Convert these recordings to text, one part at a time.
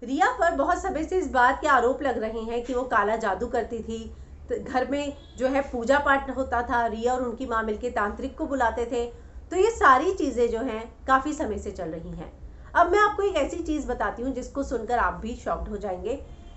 रिया पर बहुत समय से इस बात के आरोप लग रहे हैं कि वो काला जादू करती थी। तो घर में जो है पूजा पाठ होता था, रिया और उनकी माँ मिलकर तांत्रिक को बुलाते थे। तो ये सारी चीज़ें जो हैं काफ़ी समय से चल रही हैं। अब मैं आपको एक ऐसी चीज़ बताती हूँ जिसको सुनकर आप भी शॉक्ड हो जाएंगे।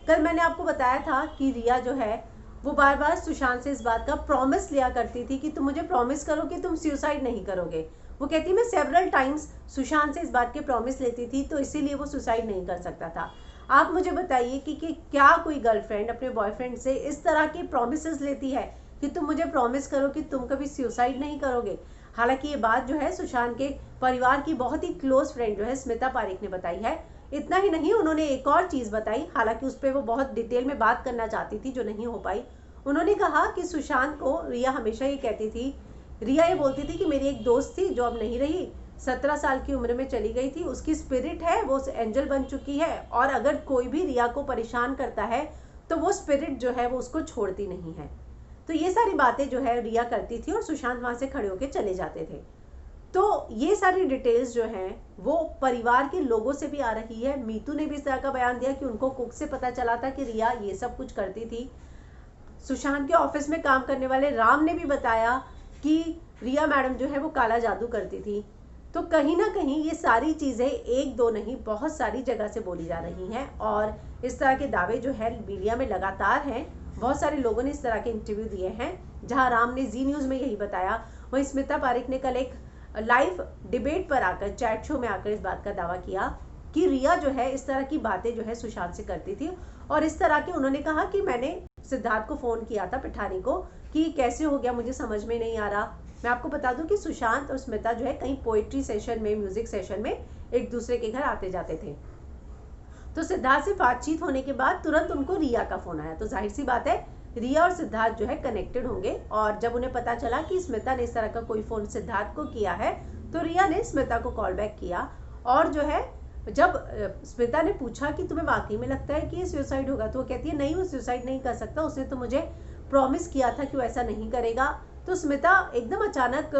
कल मैंने आपको बताया था कि रिया जो है वो बार बार सुशांत से इस बात का प्रॉमिस लिया करती थी कि तुम मुझे प्रॉमिस करो कि तुम सुसाइड नहीं करोगे। वो कहती मैं सेवरल टाइम्स सुशांत से इस बात के प्रॉमिस लेती थी, तो इसीलिए वो सुसाइड नहीं कर सकता था। आप मुझे बताइए कि क्या कोई गर्लफ्रेंड अपने बॉयफ्रेंड से इस तरह के प्रॉमिसेस लेती है कि तुम मुझे प्रॉमिस करो कि तुम कभी सुसाइड नहीं करोगे। हालांकि ये बात जो है सुशांत के परिवार की बहुत ही क्लोज फ्रेंड जो है स्मिता पारिक ने बताई है। इतना ही नहीं, उन्होंने एक और चीज़ बताई, हालांकि उस पर वो बहुत डिटेल में बात करना चाहती थी जो नहीं हो पाई। उन्होंने कहा कि सुशांत को रिया हमेशा ये कहती थी, रिया ये बोलती थी कि मेरी एक दोस्त थी जो अब नहीं रही, 17 साल की उम्र में चली गई थी, उसकी स्पिरिट है, वो एंजल बन चुकी है, और अगर कोई भी रिया को परेशान करता है तो वो स्पिरिट जो है वो उसको छोड़ती नहीं है। तो ये सारी बातें जो है रिया करती थी और सुशांत वहां से खड़े होकर चले जाते थे। तो ये सारी डिटेल्स जो हैं वो परिवार के लोगों से भी आ रही है। मीतू ने भी इस तरह का बयान दिया कि उनको कुक से पता चला था कि रिया ये सब कुछ करती थी। सुशांत के ऑफिस में काम करने वाले राम ने भी बताया कि रिया मैडम जो है वो काला जादू करती थी। तो कहीं ना कहीं ये सारी चीज़ें एक दो नहीं बहुत सारी जगह से बोली जा रही हैं, और इस तरह के दावे जो है मीडिया में लगातार हैं। बहुत सारे लोगों ने इस तरह के इंटरव्यू दिए हैं, जहां राम ने जी न्यूज़ में यही बताया। वहीं स्मिता पारिक ने कल एक लाइव डिबेट पर आकर, चैट शो में आकर इस बात का दावा किया कि रिया जो है इस तरह की बातें जो है सुशांत से करती थी। और इस तरह के उन्होंने कहा कि मैंने सिद्धार्थ को फ़ोन किया था, पिठानी को, कि कैसे हो गया मुझे समझ में नहीं आ रहा। मैं आपको बता दूं कि सुशांत और स्मिता जो है कहीं पोएट्री सेशन में, म्यूजिक सेशन में एक दूसरे के घर आते जाते थे। तो सिद्धार्थ से बातचीत होने के बाद तुरंत उनको रिया का फोन आया। तो जाहिर सी बात है रिया और सिद्धार्थ जो है कनेक्टेड होंगे। और जब उन्हें पता चला कि स्मिता ने इस तरह का कोई फोन सिद्धार्थ को किया है, तो रिया ने स्मिता को कॉल बैक किया। और जो है जब स्मिता ने पूछा कि तुम्हें वाकई में लगता है कि ये सुसाइड होगा, तो वो कहती है नहीं, वो सुसाइड नहीं कर सकता, उसने तो मुझे प्रॉमिस किया था कि वो ऐसा नहीं करेगा। तो स्मिता एकदम अचानक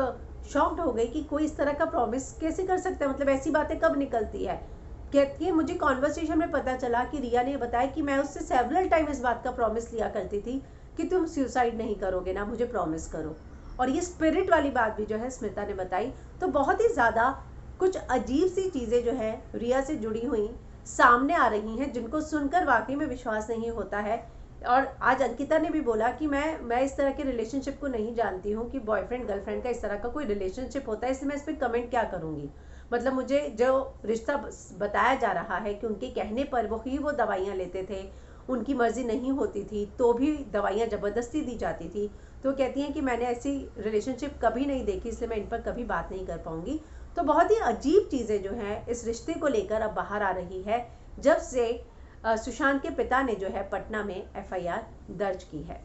शॉक्ड हो गई कि कोई इस तरह का प्रॉमिस कैसे कर सकता है, मतलब ऐसी बातें कब निकलती है। कहती है मुझे कॉन्वर्सेशन में पता चला कि रिया ने बताया कि मैं उससे सेवरल टाइम इस बात का प्रॉमिस लिया करती थी कि तुम सुसाइड नहीं करोगे ना, मुझे प्रॉमिस करो। और ये स्पिरिट वाली बात भी जो है स्मिता ने बताई। तो बहुत ही ज़्यादा कुछ अजीब सी चीज़ें जो है रिया से जुड़ी हुई सामने आ रही हैं, जिनको सुनकर वाकई में विश्वास नहीं होता है। और आज अंकिता ने भी बोला कि मैं इस तरह के रिलेशनशिप को नहीं जानती हूँ कि बॉयफ्रेंड गर्लफ्रेंड का इस तरह का कोई रिलेशनशिप होता है, इसलिए मैं इस पर कमेंट क्या करूँगी। मतलब मुझे जो रिश्ता बताया जा रहा है कि उनके कहने पर वो दवाइयाँ लेते थे, उनकी मर्जी नहीं होती थी तो भी दवाइयाँ ज़बरदस्ती दी जाती थी। तो कहती हैं कि मैंने ऐसी रिलेशनशिप कभी नहीं देखी, इसलिए मैं इन पर कभी बात नहीं कर पाऊंगी। तो बहुत ही अजीब चीज़ें जो हैं इस रिश्ते को लेकर अब बाहर आ रही है, जब से सुशांत के पिता ने जो है पटना में एफआईआर दर्ज की है।